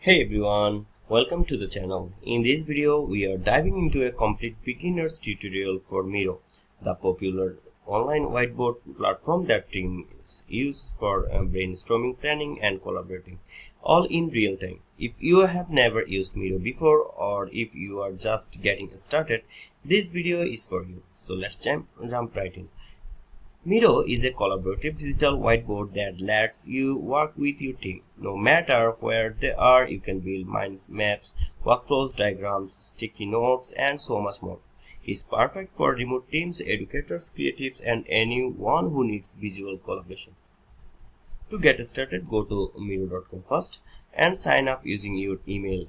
Hey everyone, welcome to the channel. In this video, we are diving into a complete beginner's tutorial for Miro, the popular online whiteboard platform that teams use for brainstorming, planning, and collaborating, all in real time. If you have never used Miro before, or if you are just getting started, this video is for you. So let's jump right in. Miro is a collaborative digital whiteboard that lets you work with your team. No matter where they are, you can build mind maps, workflows, diagrams, sticky notes, and so much more. It's perfect for remote teams, educators, creatives, and anyone who needs visual collaboration. To get started, go to Miro.com first and sign up using your email.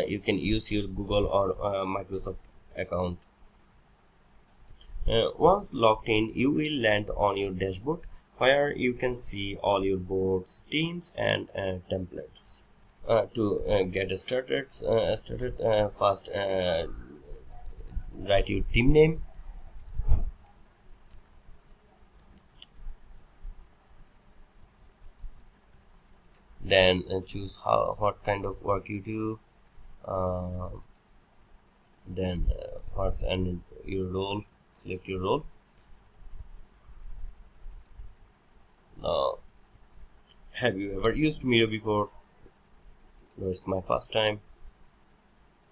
You can use your Google or Microsoft account. Once logged in, you will land on your dashboard where you can see all your boards, teams, and templates. To get started, first write your team name. Then choose what kind of work you do. Then first and your role. Select your role. Now, have you ever used Miro before? No, it's my first time.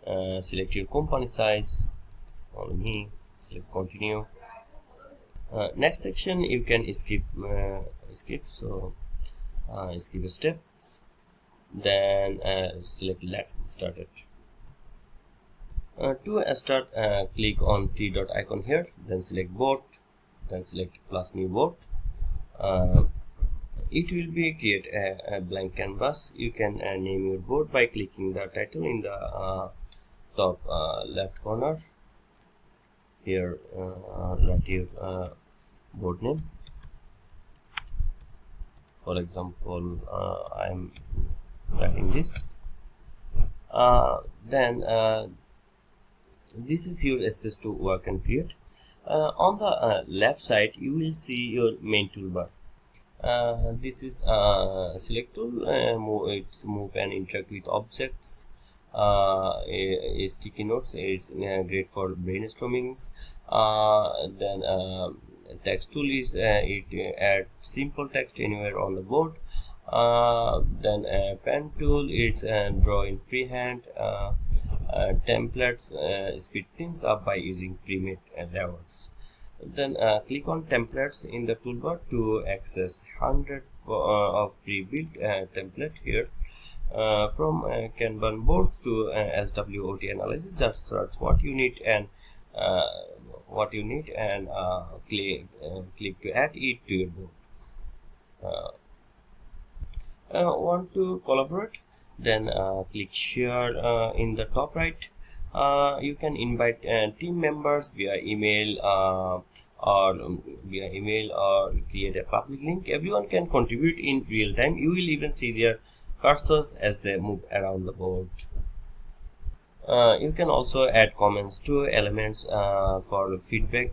Select your company size. Only me. Select continue. Next section you can skip. Skip a step. Then select let's start it. To start, click on three dot icon here, then select board, then select plus new board. It will be create a blank canvas. You can name your board by clicking the title in the top left corner. Here, write your board name. For example, I'm writing this. Then this is your space to work and create. On the left side, you will see your main toolbar. This is select tool. Move and interact with objects. Sticky notes. It's great for brainstormings. Then text tool is it add simple text anywhere on the board. Then pen tool is draw in freehand. Templates speed things up by using pre-made layouts. Then click on templates in the toolbar to access hundreds of pre-built template here. From Kanban board to SWOT analysis, just search what you need and click to add it to your board. Want to collaborate? Then click share in the top right. You can invite team members via email or create a public link. Everyone can contribute in real time. You will even see their cursors as they move around the board. You can also add comments to elements for feedback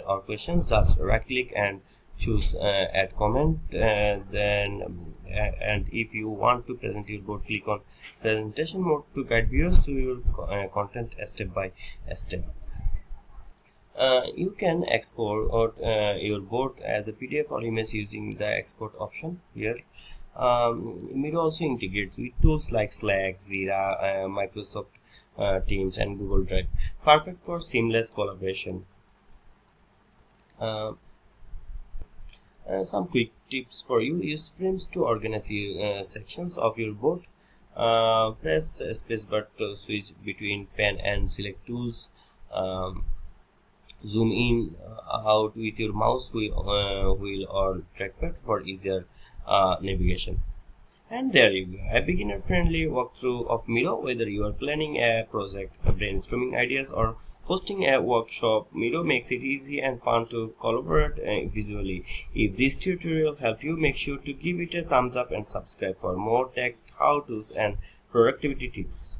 or questions. Just right click and choose add comment. And if you want to present your board, click on presentation mode to guide viewers through your content step by step. You can export your board as a PDF or image using the export option here. Miro also integrates with tools like Slack, Jira, Microsoft Teams, and Google Drive, perfect for seamless collaboration. Some quick tips for you: use frames to organize sections of your board. Press spacebar to switch between pen and select tools. Zoom in out with your mouse wheel or trackpad for easier navigation. And there you go, a beginner-friendly walkthrough of Miro. Whether you are planning a project, brainstorming ideas, or hosting a workshop, Miro makes it easy and fun to collaborate visually. If this tutorial helped you, make sure to give it a thumbs up and subscribe for more tech, how-tos, and productivity tips.